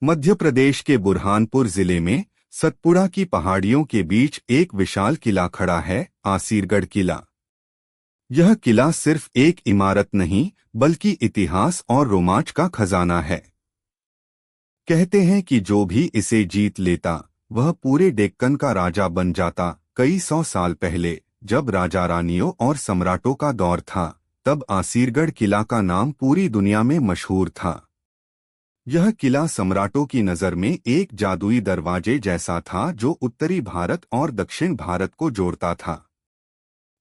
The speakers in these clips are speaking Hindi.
मध्य प्रदेश के बुरहानपुर जिले में सतपुड़ा की पहाड़ियों के बीच एक विशाल किला खड़ा है, आसीरगढ़ किला। यह किला सिर्फ एक इमारत नहीं बल्कि इतिहास और रोमांच का खजाना है। कहते हैं कि जो भी इसे जीत लेता वह पूरे डेक्कन का राजा बन जाता। कई सौ साल पहले जब राजा रानियों और सम्राटों का दौर था, तब आसीरगढ़ किला का नाम पूरी दुनिया में मशहूर था। यह किला सम्राटों की नज़र में एक जादुई दरवाजे जैसा था जो उत्तरी भारत और दक्षिण भारत को जोड़ता था।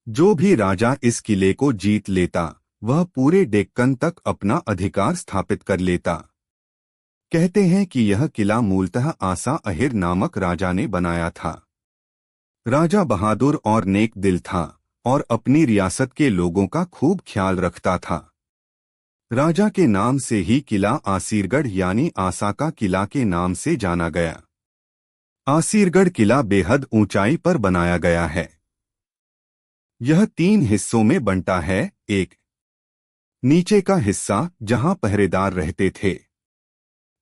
जो भी राजा इस किले को जीत लेता वह पूरे डेक्कन तक अपना अधिकार स्थापित कर लेता। कहते हैं कि यह किला मूलतः आसा अहिर नामक राजा ने बनाया था। राजा बहादुर और नेक दिल था और अपनी रियासत के लोगों का खूब ख्याल रखता था। राजा के नाम से ही किला आसीरगढ़ यानी आसा का किला के नाम से जाना गया। आसीरगढ़ किला बेहद ऊंचाई पर बनाया गया है। यह 3 हिस्सों में बंटा है। एक, नीचे का हिस्सा जहां पहरेदार रहते थे।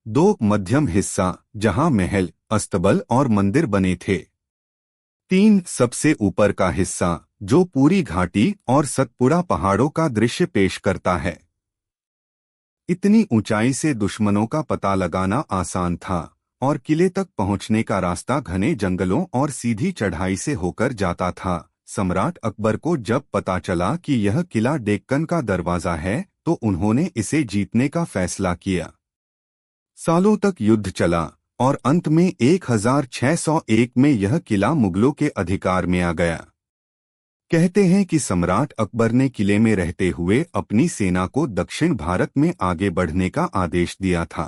2, मध्यम हिस्सा जहां महल, अस्तबल और मंदिर बने थे। 3, सबसे ऊपर का हिस्सा जो पूरी घाटी और सतपुड़ा पहाड़ों का दृश्य पेश करता है। इतनी ऊंचाई से दुश्मनों का पता लगाना आसान था और किले तक पहुंचने का रास्ता घने जंगलों और सीधी चढ़ाई से होकर जाता था। सम्राट अकबर को जब पता चला कि यह किला डेक्कन का दरवाजा है, तो उन्होंने इसे जीतने का फैसला किया। सालों तक युद्ध चला और अंत में 1601 में यह किला मुगलों के अधिकार में आ गया। कहते हैं कि सम्राट अकबर ने किले में रहते हुए अपनी सेना को दक्षिण भारत में आगे बढ़ने का आदेश दिया था।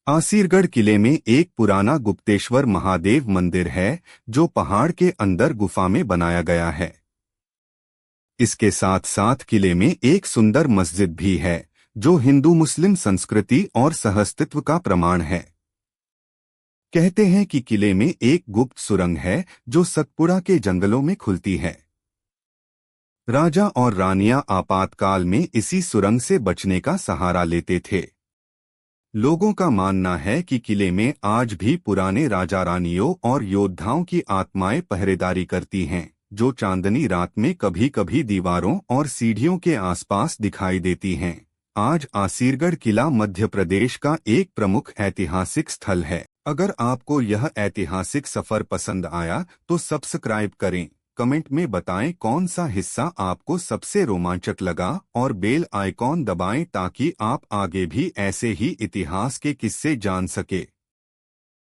आसीरगढ़ किले में एक पुराना गुप्तेश्वर महादेव मंदिर है जो पहाड़ के अंदर गुफा में बनाया गया है। इसके साथ साथ किले में एक सुंदर मस्जिद भी है जो हिंदू मुस्लिम संस्कृति और सहअस्तित्व का प्रमाण है। कहते हैं कि किले में एक गुप्त सुरंग है जो सतपुड़ा के जंगलों में खुलती है। राजा और रानियां आपातकाल में इसी सुरंग से बचने का सहारा लेते थे। लोगों का मानना है कि किले में आज भी पुराने राजा रानियों और योद्धाओं की आत्माएं पहरेदारी करती हैं, जो चांदनी रात में कभी कभी दीवारों और सीढ़ियों के आसपास दिखाई देती हैं। आज आसीरगढ़ किला मध्य प्रदेश का एक प्रमुख ऐतिहासिक स्थल है। अगर आपको यह ऐतिहासिक सफर पसंद आया तो सब्सक्राइब करें, कमेंट में बताएं कौन सा हिस्सा आपको सबसे रोमांचक लगा और बेल आइकॉन दबाएं ताकि आप आगे भी ऐसे ही इतिहास के किस्से जान सके।